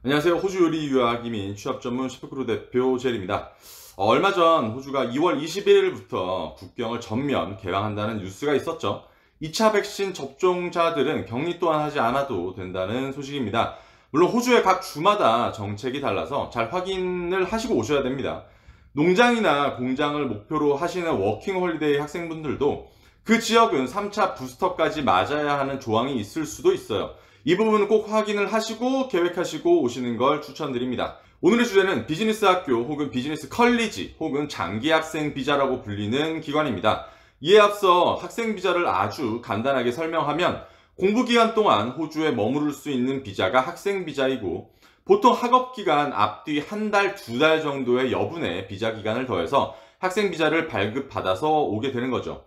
안녕하세요. 호주 요리 유학 이민 취업 전문 셰프크루 대표 젤입니다. 얼마 전 호주가 2월 21일부터 국경을 전면 개방한다는 뉴스가 있었죠. 2차 백신 접종자들은 격리 또한 하지 않아도 된다는 소식입니다. 물론 호주의 각 주마다 정책이 달라서 잘 확인을 하시고 오셔야 됩니다. 농장이나 공장을 목표로 하시는 워킹 홀리데이 학생분들도 그 지역은 3차 부스터까지 맞아야 하는 조항이 있을 수도 있어요. 이 부분은 꼭 확인을 하시고 계획하시고 오시는 걸 추천드립니다. 오늘의 주제는 비즈니스 학교 혹은 비즈니스 컬리지 혹은 장기 학생 비자라고 불리는 기관입니다. 이에 앞서 학생 비자를 아주 간단하게 설명하면 공부 기간 동안 호주에 머무를 수 있는 비자가 학생 비자이고, 보통 학업 기간 앞뒤 한 달, 두 달 정도의 여분의 비자 기간을 더해서 학생 비자를 발급받아서 오게 되는 거죠.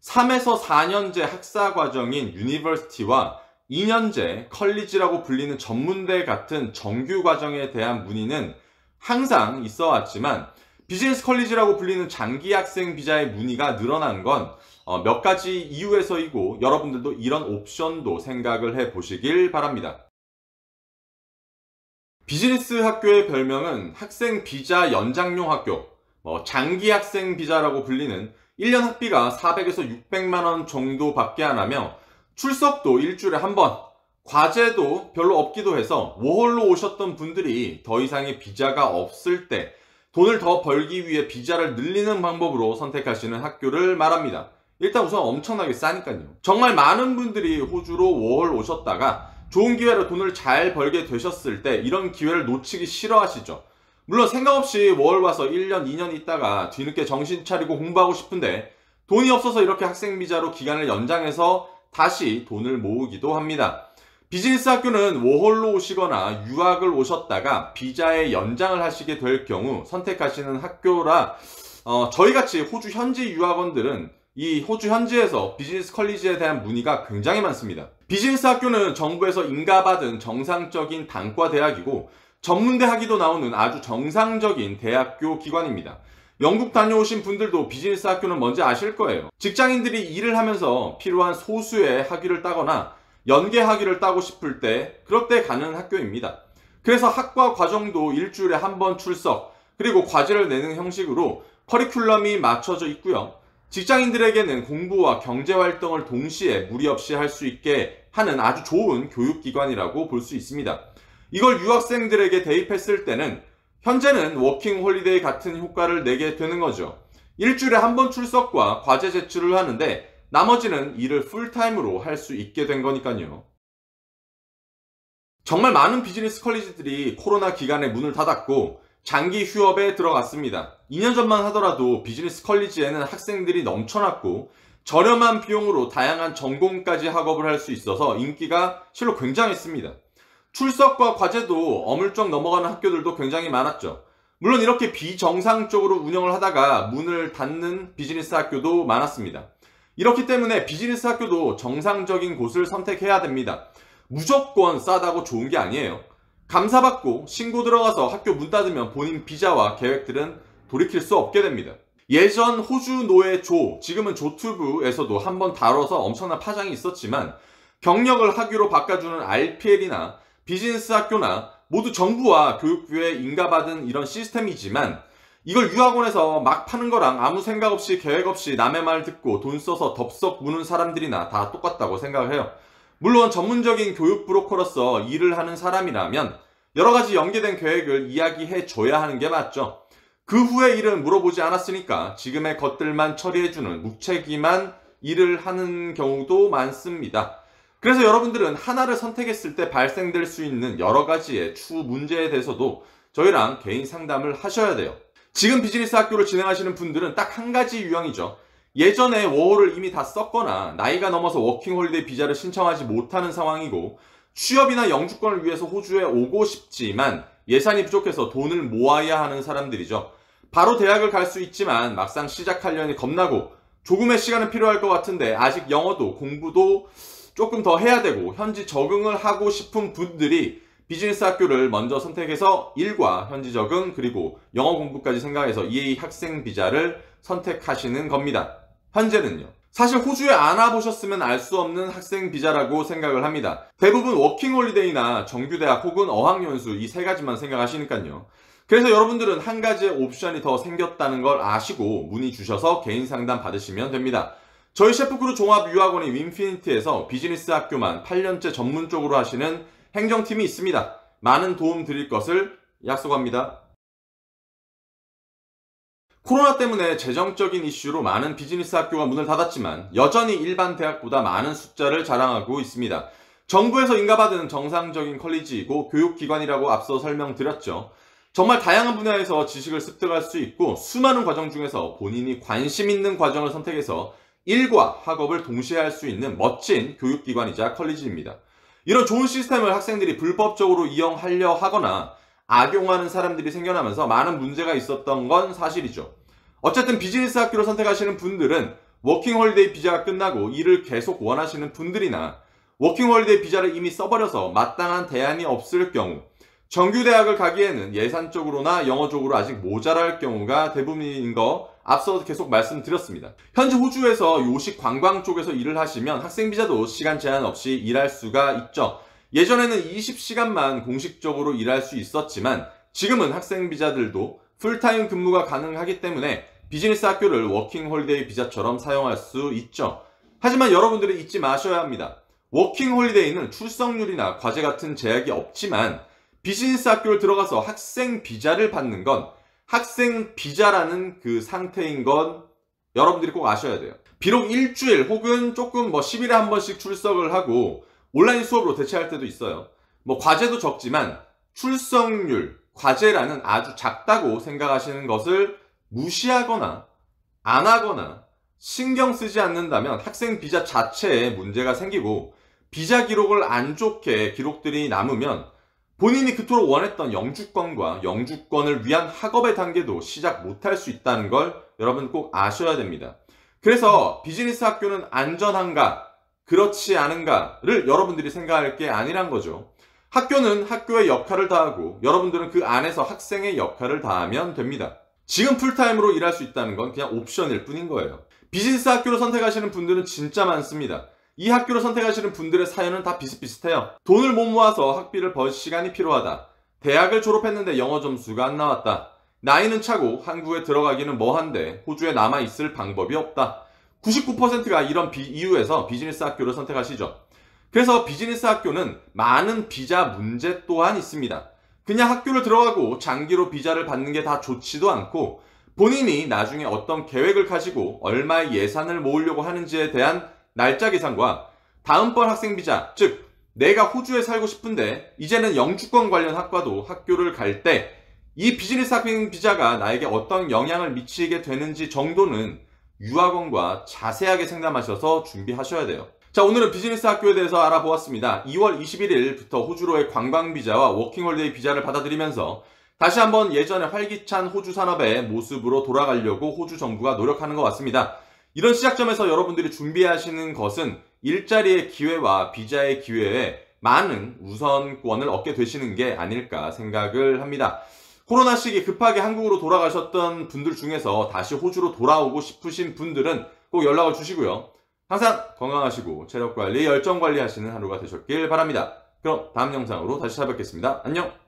3에서 4년제 학사 과정인 유니버시티와 2년제 컬리지라고 불리는 전문대 같은 정규 과정에 대한 문의는 항상 있어 왔지만, 비즈니스 컬리지라고 불리는 장기 학생 비자의 문의가 늘어난 건 몇 가지 이유에서이고, 여러분들도 이런 옵션도 생각을 해 보시길 바랍니다. 비즈니스 학교의 별명은 학생 비자 연장용 학교, 장기 학생 비자라고 불리는 1년 학비가 400에서 600만 원 정도 밖에 안 하며 출석도 일주일에 한 번, 과제도 별로 없기도 해서 워홀로 오셨던 분들이 더 이상의 비자가 없을 때 돈을 더 벌기 위해 비자를 늘리는 방법으로 선택하시는 학교를 말합니다. 일단 우선 엄청나게 싸니까요. 정말 많은 분들이 호주로 워홀 오셨다가 좋은 기회로 돈을 잘 벌게 되셨을 때 이런 기회를 놓치기 싫어하시죠. 물론 생각 없이 워홀 와서 1년, 2년 있다가 뒤늦게 정신 차리고 공부하고 싶은데 돈이 없어서 이렇게 학생 비자로 기간을 연장해서 다시 돈을 모으기도 합니다. 비즈니스 학교는 워홀로 오시거나 유학을 오셨다가 비자의 연장을 하시게 될 경우 선택하시는 학교라, 저희같이 호주 현지 유학원들은 이 호주 현지에서 비즈니스 컬리지에 대한 문의가 굉장히 많습니다. 비즈니스 학교는 정부에서 인가받은 정상적인 단과 대학이고, 전문대 학위도 나오는 아주 정상적인 대학교 기관입니다. 영국 다녀오신 분들도 비즈니스 학교는 뭔지 아실 거예요. 직장인들이 일을 하면서 필요한 소수의 학위를 따거나 연계 학위를 따고 싶을 때, 그럴 때 가는 학교입니다. 그래서 학과 과정도 일주일에 한 번 출석, 그리고 과제를 내는 형식으로 커리큘럼이 맞춰져 있고요. 직장인들에게는 공부와 경제활동을 동시에 무리 없이 할 수 있게 하는 아주 좋은 교육기관이라고 볼 수 있습니다. 이걸 유학생들에게 대입했을 때는 현재는 워킹 홀리데이 같은 효과를 내게 되는 거죠. 일주일에 한 번 출석과 과제 제출을 하는데 나머지는 일을 풀타임으로 할 수 있게 된 거니까요. 정말 많은 비즈니스 컬리지들이 코로나 기간에 문을 닫았고 장기 휴업에 들어갔습니다. 2년 전만 하더라도 비즈니스 컬리지에는 학생들이 넘쳐났고 저렴한 비용으로 다양한 전공까지 학업을 할 수 있어서 인기가 실로 굉장했습니다. 출석과 과제도 어물쩍 넘어가는 학교들도 굉장히 많았죠. 물론 이렇게 비정상적으로 운영을 하다가 문을 닫는 비즈니스 학교도 많았습니다. 이렇기 때문에 비즈니스 학교도 정상적인 곳을 선택해야 됩니다. 무조건 싸다고 좋은 게 아니에요. 감사받고 신고 들어가서 학교 문 닫으면 본인 비자와 계획들은 돌이킬 수 없게 됩니다. 예전 호주 노예 조, 지금은 조투브에서도 한번 다뤄서 엄청난 파장이 있었지만, 경력을 학위로 바꿔주는 RPL이나 비즈니스 학교나 모두 정부와 교육부에 인가받은 이런 시스템이지만, 이걸 유학원에서 막 파는 거랑 아무 생각 없이 계획 없이 남의 말 듣고 돈 써서 덥석 무는 사람들이나 다 똑같다고 생각을 해요. 물론 전문적인 교육 브로커로서 일을 하는 사람이라면 여러 가지 연계된 계획을 이야기해 줘야 하는 게 맞죠. 그 후의 일은 물어보지 않았으니까 지금의 것들만 처리해주는 무책임한 일을 하는 경우도 많습니다. 그래서 여러분들은 하나를 선택했을 때 발생될 수 있는 여러 가지의 추후 문제에 대해서도 저희랑 개인 상담을 하셔야 돼요. 지금 비즈니스 학교를 진행하시는 분들은 딱 한 가지 유형이죠. 예전에 워홀을 이미 다 썼거나 나이가 넘어서 워킹홀리데이 비자를 신청하지 못하는 상황이고, 취업이나 영주권을 위해서 호주에 오고 싶지만 예산이 부족해서 돈을 모아야 하는 사람들이죠. 바로 대학을 갈 수 있지만 막상 시작하려니 겁나고 조금의 시간은 필요할 것 같은데 아직 영어도 공부도 조금 더 해야 되고 현지 적응을 하고 싶은 분들이 비즈니스 학교를 먼저 선택해서 일과 현지 적응 그리고 영어 공부까지 생각해서 EA 학생 비자를 선택하시는 겁니다. 현재는요. 사실 호주에 안 와보셨으면 알 수 없는 학생 비자라고 생각을 합니다. 대부분 워킹홀리데이나 정규대학 혹은 어학연수 이 세 가지만 생각하시니까요. 그래서 여러분들은 한 가지의 옵션이 더 생겼다는 걸 아시고 문의 주셔서 개인 상담 받으시면 됩니다. 저희 셰프크루 종합유학원인 윈피니티에서 비즈니스 학교만 8년째 전문적으로 하시는 행정팀이 있습니다. 많은 도움 드릴 것을 약속합니다. 코로나 때문에 재정적인 이슈로 많은 비즈니스 학교가 문을 닫았지만 여전히 일반 대학보다 많은 숫자를 자랑하고 있습니다. 정부에서 인가받은 정상적인 컬리지이고 교육기관이라고 앞서 설명드렸죠. 정말 다양한 분야에서 지식을 습득할 수 있고 수많은 과정 중에서 본인이 관심 있는 과정을 선택해서 일과 학업을 동시에 할 수 있는 멋진 교육기관이자 컬리지입니다. 이런 좋은 시스템을 학생들이 불법적으로 이용하려 하거나 악용하는 사람들이 생겨나면서 많은 문제가 있었던 건 사실이죠. 어쨌든 비즈니스 학교를 선택하시는 분들은 워킹홀리데이 비자가 끝나고 일을 계속 원하시는 분들이나 워킹홀리데이 비자를 이미 써버려서 마땅한 대안이 없을 경우, 정규대학을 가기에는 예산적으로나 영어적으로 아직 모자랄 경우가 대부분인 거 앞서 계속 말씀드렸습니다. 현재 호주에서 요식 관광 쪽에서 일을 하시면 학생 비자도 시간 제한 없이 일할 수가 있죠. 예전에는 20시간만 공식적으로 일할 수 있었지만 지금은 학생 비자들도 풀타임 근무가 가능하기 때문에 비즈니스 학교를 워킹홀리데이 비자처럼 사용할 수 있죠. 하지만 여러분들이 잊지 마셔야 합니다. 워킹홀리데이는 출석률이나 과제 같은 제약이 없지만 비즈니스 학교를 들어가서 학생 비자를 받는 건 학생 비자라는 그 상태인 건 여러분들이 꼭 아셔야 돼요. 비록 일주일 혹은 조금 10일에 한 번씩 출석을 하고 온라인 수업으로 대체할 때도 있어요. 과제도 적지만 출석률, 과제라는 아주 작다고 생각하시는 것을 무시하거나 안 하거나 신경 쓰지 않는다면 학생 비자 자체에 문제가 생기고 비자 기록을 안 좋게 기록들이 남으면 본인이 그토록 원했던 영주권과 영주권을 위한 학업의 단계도 시작 못할 수 있다는 걸 여러분 꼭 아셔야 됩니다. 그래서 비즈니스 학교는 안전한가, 그렇지 않은가를 여러분들이 생각할 게 아니란 거죠. 학교는 학교의 역할을 다하고 여러분들은 그 안에서 학생의 역할을 다하면 됩니다. 지금 풀타임으로 일할 수 있다는 건 그냥 옵션일 뿐인 거예요. 비즈니스 학교를 선택하시는 분들은 진짜 많습니다. 이 학교를 선택하시는 분들의 사연은 다 비슷비슷해요. 돈을 못 모아서 학비를 벌 시간이 필요하다. 대학을 졸업했는데 영어 점수가 안 나왔다. 나이는 차고 한국에 들어가기는 뭐한데 호주에 남아있을 방법이 없다. 99%가 이런 이유에서 비즈니스 학교를 선택하시죠. 그래서 비즈니스 학교는 많은 비자 문제 또한 있습니다. 그냥 학교를 들어가고 장기로 비자를 받는 게 다 좋지도 않고 본인이 나중에 어떤 계획을 가지고 얼마의 예산을 모으려고 하는지에 대한 날짜 계산과 다음번 학생 비자, 즉 내가 호주에 살고 싶은데 이제는 영주권 관련 학과도 학교를 갈 때 이 비즈니스 학생 비자가 나에게 어떤 영향을 미치게 되는지 정도는 유학원과 자세하게 상담하셔서 준비하셔야 돼요. 자, 오늘은 비즈니스 학교에 대해서 알아보았습니다. 2월 21일부터 호주로의 관광 비자와 워킹홀리데이 비자를 받아들이면서 다시 한번 예전의 활기찬 호주 산업의 모습으로 돌아가려고 호주 정부가 노력하는 것 같습니다. 이런 시작점에서 여러분들이 준비하시는 것은 일자리의 기회와 비자의 기회에 많은 우선권을 얻게 되시는 게 아닐까 생각을 합니다. 코로나 시기 급하게 한국으로 돌아가셨던 분들 중에서 다시 호주로 돌아오고 싶으신 분들은 꼭 연락을 주시고요. 항상 건강하시고 체력관리, 열정관리 하시는 하루가 되셨길 바랍니다. 그럼 다음 영상으로 다시 찾아뵙겠습니다. 안녕!